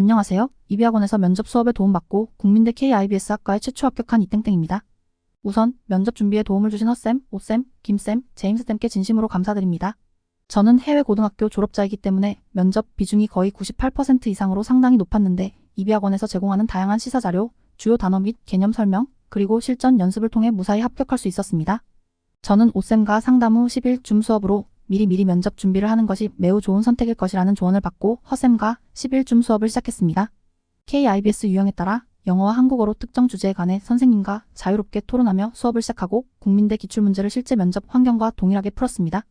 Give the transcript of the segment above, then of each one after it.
안녕하세요. 이비학원에서 면접 수업에 도움받고 국민대 KIBS 학과에 최초 합격한 이땡땡입니다. 우선 면접 준비에 도움을 주신 허쌤, 오쌤, 김쌤, 제임스쌤께 진심으로 감사드립니다. 저는 해외 고등학교 졸업자이기 때문에 면접 비중이 거의 98% 이상으로 상당히 높았는데 이비학원에서 제공하는 다양한 시사자료, 주요 단어 및 개념 설명, 그리고 실전 연습을 통해 무사히 합격할 수 있었습니다. 저는 오쌤과 상담 후 10일 줌 수업으로 미리 면접 준비를 하는 것이 매우 좋은 선택일 것이라는 조언을 받고 허쌤과 10일 줌 수업을 시작했습니다. KIBS 유형에 따라 영어와 한국어로 특정 주제에 관해 선생님과 자유롭게 토론하며 수업을 시작하고 국민대 기출문제를 실제 면접 환경과 동일하게 풀었습니다.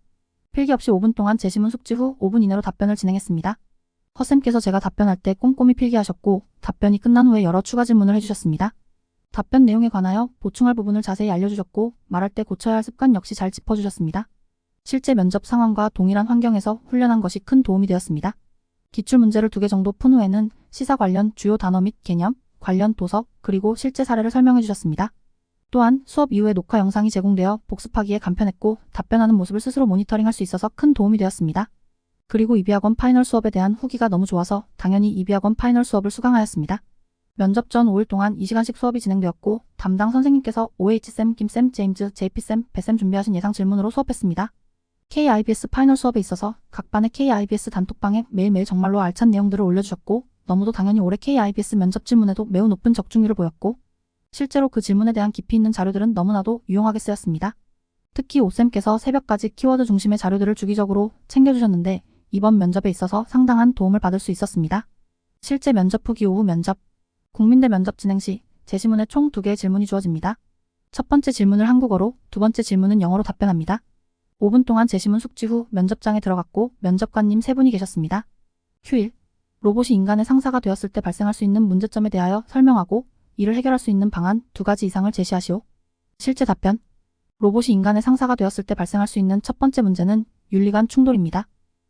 필기 없이 5분 동안 제시문 숙지 후 5분 이내로 답변을 진행했습니다. 허쌤께서 제가 답변할 때 꼼꼼히 필기하셨고 답변이 끝난 후에 여러 추가 질문을 해주셨습니다. 답변 내용에 관하여 보충할 부분을 자세히 알려주셨고 말할 때 고쳐야 할 습관 역시 잘 짚어주셨습니다. 실제 면접 상황과 동일한 환경에서 훈련한 것이 큰 도움이 되었습니다. 기출문제를 2개 정도 푼 후에는 시사 관련 주요 단어 및 개념, 관련 도서, 그리고 실제 사례를 설명해 주셨습니다. 또한 수업 이후에 녹화 영상이 제공되어 복습하기에 간편했고 답변하는 모습을 스스로 모니터링할 수 있어서 큰 도움이 되었습니다. 그리고 이비학원 파이널 수업에 대한 후기가 너무 좋아서 당연히 이비학원 파이널 수업을 수강하였습니다. 면접 전 5일 동안 2시간씩 수업이 진행되었고 담당 선생님께서 OH쌤, 김쌤, 제임즈, JP쌤, 배쌤 준비하신 예상 질문으로 수업했습니다. KIBS 파이널 수업에 있어서 각 반의 KIBS 단톡방에 매일매일 정말로 알찬 내용들을 올려주셨고 너무도 당연히 올해 KIBS 면접 질문에도 매우 높은 적중률을 보였고 실제로 그 질문에 대한 깊이 있는 자료들은 너무나도 유용하게 쓰였습니다. 특히 오쌤께서 새벽까지 키워드 중심의 자료들을 주기적으로 챙겨주셨는데 이번 면접에 있어서 상당한 도움을 받을 수 있었습니다. 실제 면접 후기 오후 면접 국민대 면접 진행 시 제시문에 총 2개의 질문이 주어집니다. 첫 번째 질문을 한국어로, 두 번째 질문은 영어로 답변합니다. 5분 동안 제시문 숙지 후 면접장에 들어갔고 면접관님 3분이 계셨습니다. 휴일, 로봇이 인간의 상사가 되었을 때 발생할 수 있는 문제점에 대하여 설명하고 이를 해결할 수 있는 방안 2가지 이상을 제시하시오. 실제 답변, 로봇이 인간의 상사가 되었을 때 발생할 수 있는 첫 번째 문제는 윤리관 충돌입니다.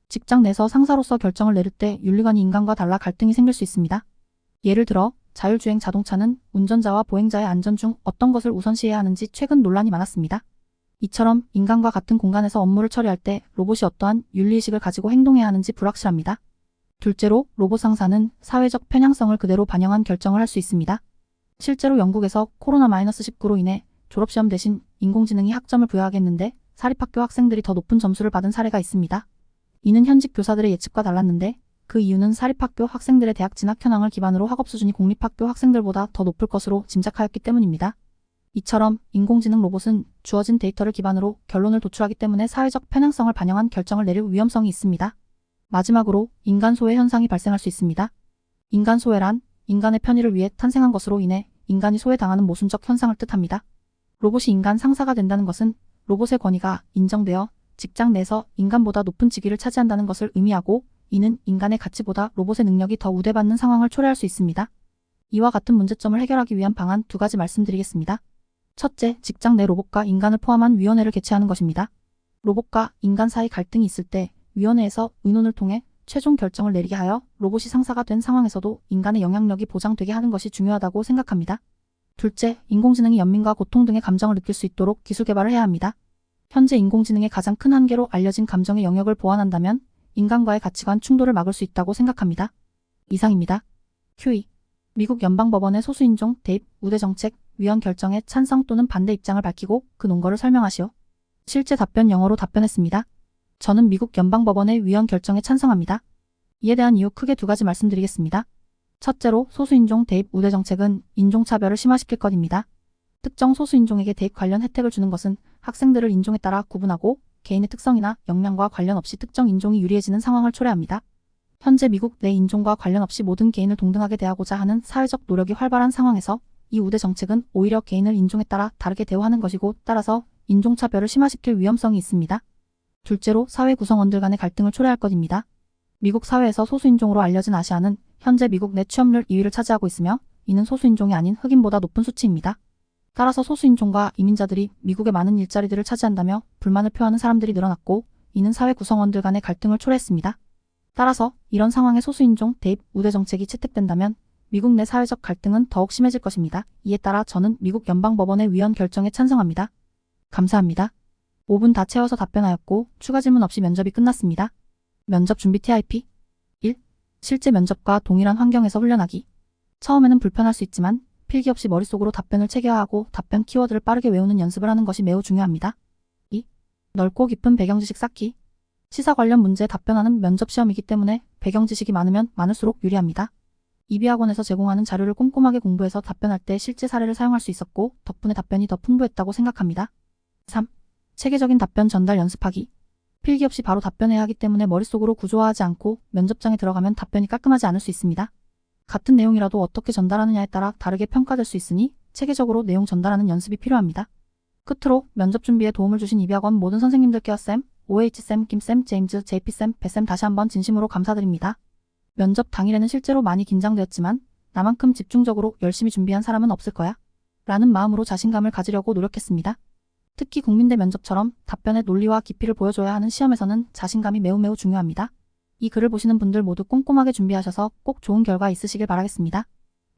직장 내에서 상사로서 결정을 내릴 때 윤리관이 인간과 달라 갈등이 생길 수 있습니다. 예를 들어 자율주행 자동차는 운전자와 보행자의 안전 중 어떤 것을 우선시해야 하는지 최근 논란이 많았습니다. 이처럼 인간과 같은 공간에서 업무를 처리할 때 로봇이 어떠한 윤리의식을 가지고 행동해야 하는지 불확실합니다. 둘째로 로봇 상사는 사회적 편향성을 그대로 반영한 결정을 할 수 있습니다. 실제로 영국에서 코로나-19로 인해 졸업시험 대신 인공지능이 학점을 부여하겠는데 사립학교 학생들이 더 높은 점수를 받은 사례가 있습니다. 이는 현직 교사들의 예측과 달랐는데 그 이유는 사립학교 학생들의 대학 진학 현황을 기반으로 학업 수준이 공립학교 학생들보다 더 높을 것으로 짐작하였기 때문입니다. 이처럼 인공지능 로봇은 주어진 데이터를 기반으로 결론을 도출하기 때문에 사회적 편향성을 반영한 결정을 내릴 위험성이 있습니다. 마지막으로 인간 소외 현상이 발생할 수 있습니다. 인간 소외란 인간의 편의를 위해 탄생한 것으로 인해 인간이 소외당하는 모순적 현상을 뜻합니다. 로봇이 인간 상사가 된다는 것은 로봇의 권위가 인정되어 직장 내에서 인간보다 높은 직위를 차지한다는 것을 의미하고 이는 인간의 가치보다 로봇의 능력이 더 우대받는 상황을 초래할 수 있습니다. 이와 같은 문제점을 해결하기 위한 방안 2가지 말씀드리겠습니다. 첫째, 직장 내 로봇과 인간을 포함한 위원회를 개최하는 것입니다. 로봇과 인간 사이 갈등이 있을 때 위원회에서 의논을 통해 최종 결정을 내리게 하여 로봇이 상사가 된 상황에서도 인간의 영향력이 보장되게 하는 것이 중요하다고 생각합니다. 둘째, 인공지능이 연민과 고통 등의 감정을 느낄 수 있도록 기술 개발을 해야 합니다. 현재 인공지능의 가장 큰 한계로 알려진 감정의 영역을 보완한다면 인간과의 가치관 충돌을 막을 수 있다고 생각합니다. 이상입니다. QE 미국 연방법원의 소수인종 대입 우대 정책 위원 결정에 찬성 또는 반대 입장을 밝히고 그 논거를 설명하시오. 실제 답변 영어로 답변했습니다. 저는 미국 연방법원의 위원 결정에 찬성합니다. 이에 대한 이유 크게 2가지 말씀드리겠습니다. 첫째로 소수인종 대입 우대 정책은 인종차별을 심화시킬 것입니다. 특정 소수인종에게 대입 관련 혜택을 주는 것은 학생들을 인종에 따라 구분하고 개인의 특성이나 역량과 관련 없이 특정 인종이 유리해지는 상황을 초래합니다. 현재 미국 내 인종과 관련 없이 모든 개인을 동등하게 대하고자 하는 사회적 노력이 활발한 상황에서 이 우대 정책은 오히려 개인을 인종에 따라 다르게 대우하는 것이고 따라서 인종차별을 심화시킬 위험성이 있습니다. 둘째로 사회 구성원들 간의 갈등을 초래할 것입니다. 미국 사회에서 소수인종으로 알려진 아시아는 현재 미국 내 취업률 2위를 차지하고 있으며 이는 소수인종이 아닌 흑인보다 높은 수치입니다. 따라서 소수인종과 이민자들이 미국의 많은 일자리들을 차지한다며 불만을 표하는 사람들이 늘어났고 이는 사회 구성원들 간의 갈등을 초래했습니다. 따라서 이런 상황에 소수인종 대입 우대 정책이 채택된다면 미국 내 사회적 갈등은 더욱 심해질 것입니다. 이에 따라 저는 미국 연방법원의 위원 결정에 찬성합니다. 감사합니다. 5분 다 채워서 답변하였고 추가 질문 없이 면접이 끝났습니다. 면접 준비 TIP 1. 실제 면접과 동일한 환경에서 훈련하기. 처음에는 불편할 수 있지만 필기 없이 머릿속으로 답변을 체계화하고 답변 키워드를 빠르게 외우는 연습을 하는 것이 매우 중요합니다. 2. 넓고 깊은 배경 지식 쌓기. 시사 관련 문제에 답변하는 면접 시험이기 때문에 배경 지식이 많으면 많을수록 유리합니다. 이비학원에서 제공하는 자료를 꼼꼼하게 공부해서 답변할 때 실제 사례를 사용할 수 있었고 덕분에 답변이 더 풍부했다고 생각합니다. 3. 체계적인 답변 전달 연습하기. 필기 없이 바로 답변해야 하기 때문에 머릿속으로 구조화하지 않고 면접장에 들어가면 답변이 깔끔하지 않을 수 있습니다. 같은 내용이라도 어떻게 전달하느냐에 따라 다르게 평가될 수 있으니 체계적으로 내용 전달하는 연습이 필요합니다. 끝으로 면접 준비에 도움을 주신 이비학원 모든 선생님들께 쌤, OH쌤, 김쌤, 제임스, JP쌤, 배쌤 다시 한번 진심으로 감사드립니다. 면접 당일에는 실제로 많이 긴장되었지만 나만큼 집중적으로 열심히 준비한 사람은 없을 거야 라는 마음으로 자신감을 가지려고 노력했습니다. 특히 국민대 면접처럼 답변의 논리와 깊이를 보여줘야 하는 시험에서는 자신감이 매우 중요합니다. 이 글을 보시는 분들 모두 꼼꼼하게 준비하셔서 꼭 좋은 결과 있으시길 바라겠습니다.